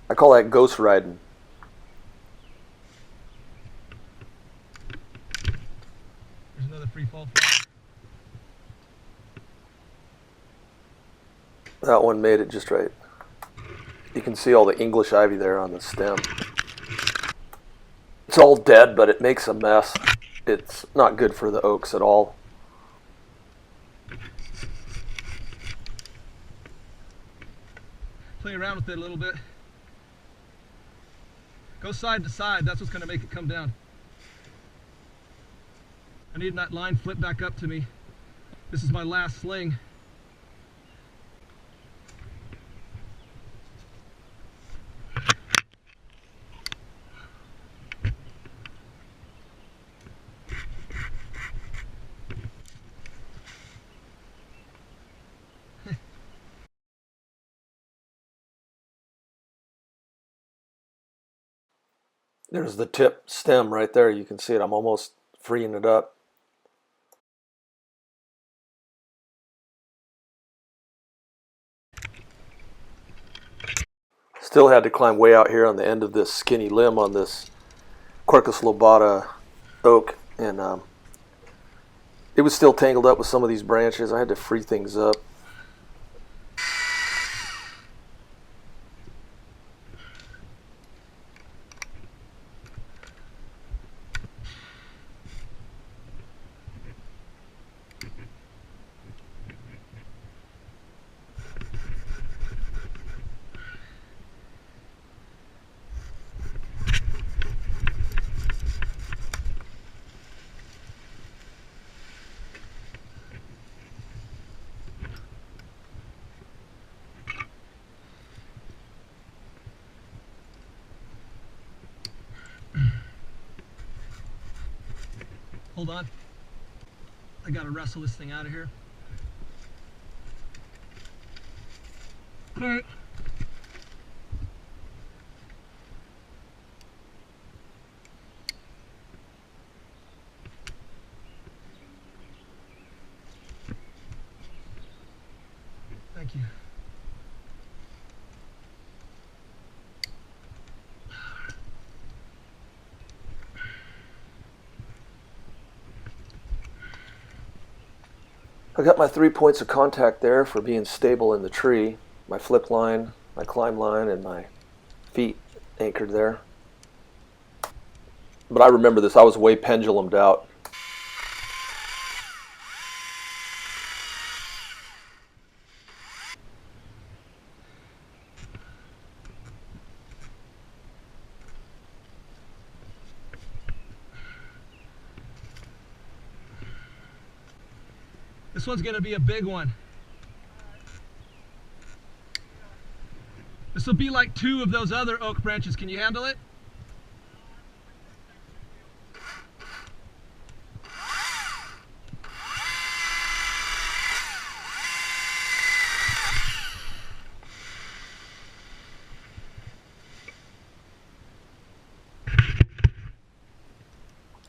I call that ghost riding. There's another free fall flag. That one made it just right. You can see all the English ivy there on the stem. It's all dead, but it makes a mess. It's not good for the oaks at all. Play around with it a little bit. Go side to side, that's what's gonna make it come down. I need that line flip back up to me. This is my last sling. There's the tip stem right there. You can see it. I'm almost freeing it up. Still had to climb way out here on the end of this skinny limb on this Quercus lobata oak, and it was still tangled up with some of these branches. I had to free things up. Hold on. I gotta wrestle this thing out of here. All right. Thank you. I got my 3 points of contact there for being stable in the tree. My flip line, my climb line, and my feet anchored there. But I remember this. I was way pendulumed out. This one's gonna be a big one. This will be like 2 of those other oak branches. Can you handle it?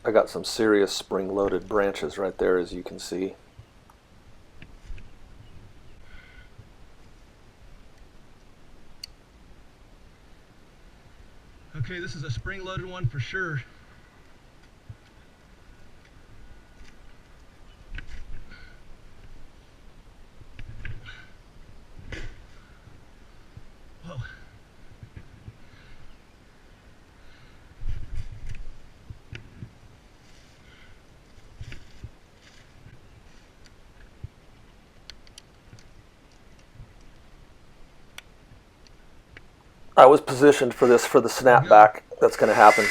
I got some serious spring-loaded branches right there, as you can see. Okay, this is a spring-loaded one for sure. Whoa. I was positioned for this, for the snapback that's going to happen.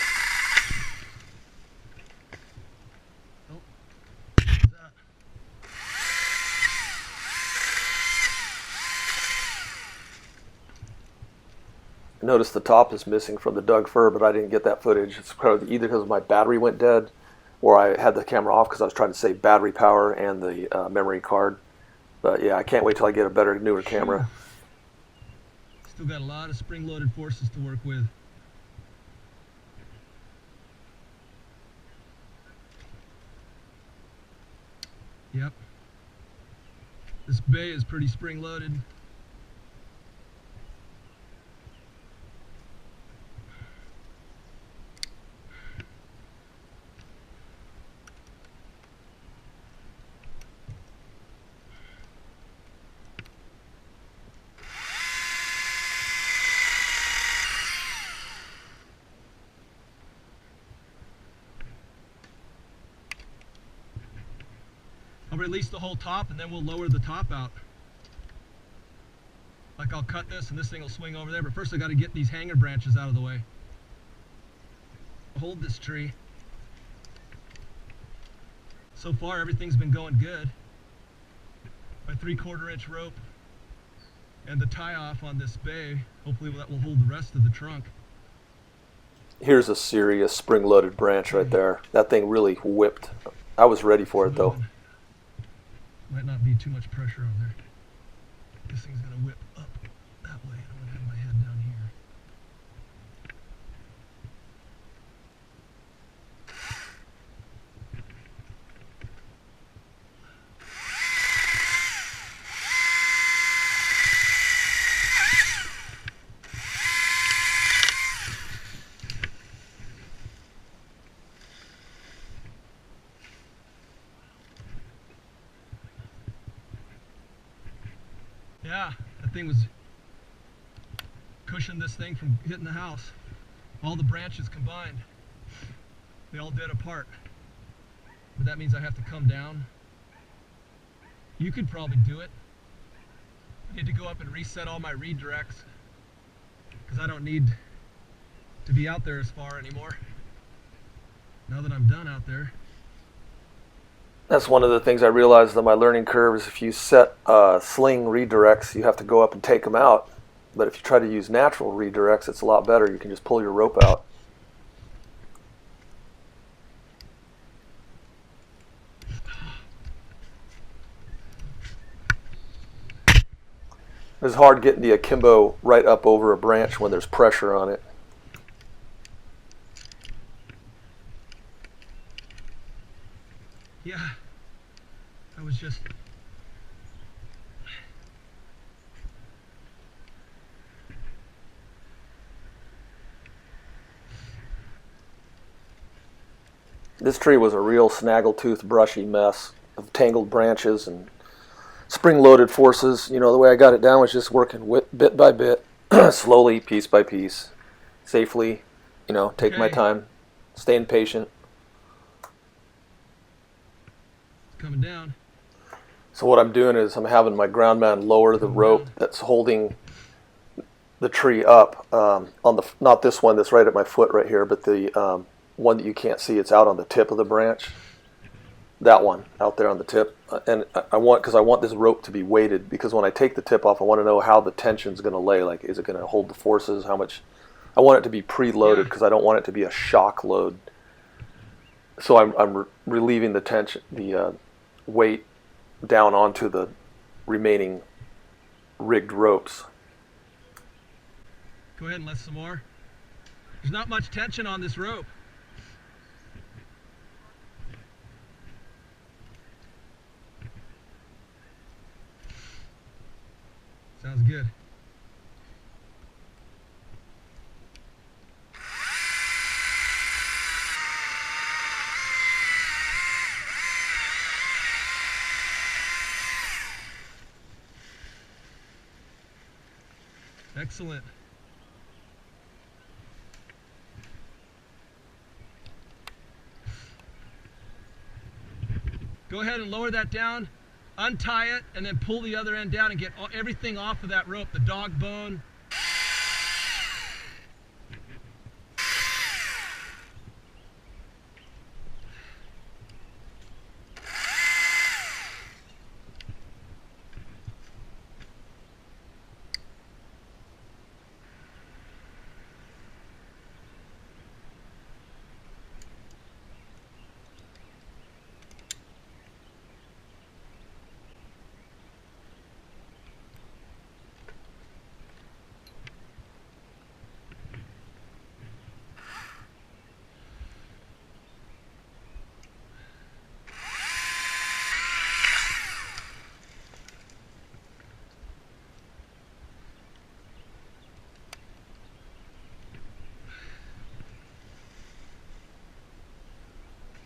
Oh. Notice the top is missing from the Doug fir, but I didn't get that footage. It's probably either because my battery went dead or I had the camera off because I was trying to save battery power and the memory card. But yeah, I can't wait till I get a better, newer camera. Still got a lot of spring-loaded forces to work with. Yep. This bay is pretty spring-loaded. I'll release the whole top and then we'll lower the top out. Like I'll cut this and this thing will swing over there, but first I got to get these hanger branches out of the way. Hold this tree. So far everything's been going good. My 3/4 inch rope and the tie off on this bay, hopefully that will hold the rest of the trunk. Here's a serious spring-loaded branch right there. That thing really whipped. I was ready for it though. Might not be too much pressure on there. This thing's gonna whip up that way. I'm gonna have my head down here. Yeah, that thing was cushioned this thing from hitting the house. All the branches combined, they all dead apart. But that means I have to come down. You could probably do it. I need to go up and reset all my redirects because I don't need to be out there as far anymore. Now that I'm done out there. That's one of the things I realized on my learning curve is if you set sling redirects, you have to go up and take them out. But if you try to use natural redirects, it's a lot better. You can just pull your rope out. It's hard getting the akimbo right up over a branch when there's pressure on it. Yeah, I was just... This tree was a real snaggletooth, brushy mess of tangled branches and spring-loaded forces. You know, the way I got it down was just working bit by bit, slowly, piece by piece, safely, you know, take my time, staying patient. It's coming down. So what I'm doing is I'm having my ground man lower the rope that's holding the tree up on the, not this one that's right at my foot right here, but the one that you can't see. It's out on the tip of the branch. That one out there on the tip. And I want, because I want this rope to be weighted, because when I take the tip off, I want to know how the tension's going to lay. Like, is it going to hold the forces? How much? I want it to be preloaded because I don't want it to be a shock load. So I'm relieving the tension, the weight down onto the remaining rigged ropes. Go ahead and let some more. There's not much tension on this rope. Sounds good. Excellent. Go ahead and lower that down, untie it, and then pull the other end down and get everything off of that rope, the dog bone.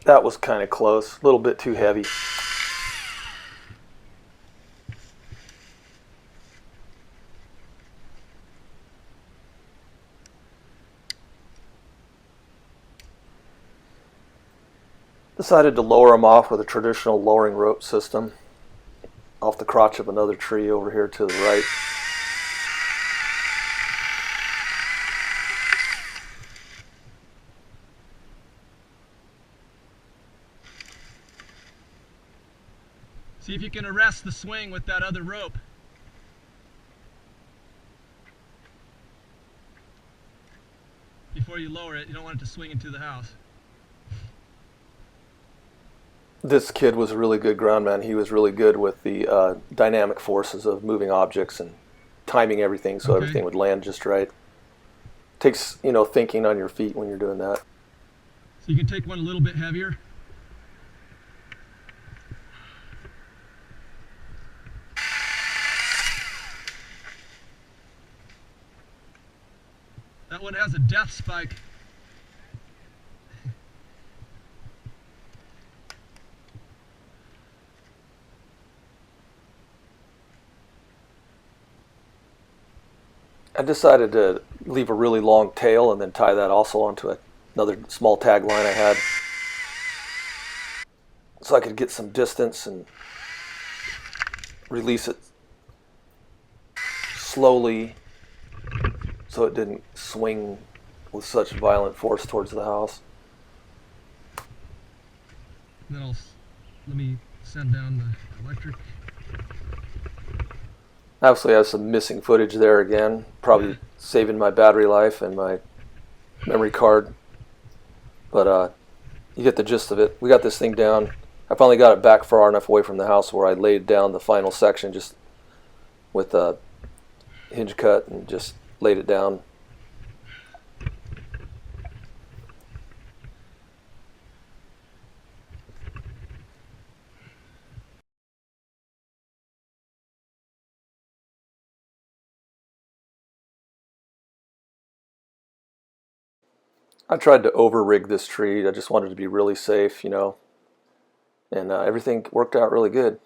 That was kind of close, a little bit too heavy. Decided to lower them off with a traditional lowering rope system off the crotch of another tree over here to the right. See if you can arrest the swing with that other rope. Before you lower it, you don't want it to swing into the house. This kid was a really good groundman. He was really good with the dynamic forces of moving objects and timing everything so Okay. everything would land just right. Takes, you know, thinking on your feet when you're doing that. So you can take one a little bit heavier. That one has a death spike. I decided to leave a really long tail and then tie that also onto another small tag line I had, so I could get some distance and release it slowly so it didn't swing with such violent force towards the house. Then let me send down the electric. Obviously I have some missing footage there again, probably saving my battery life and my memory card, but you get the gist of it. We got this thing down. I finally got it back far enough away from the house where I laid down the final section just with a hinge cut and just laid it down. I tried to over rig this tree. I just wanted to be really safe, you know, and everything worked out really good.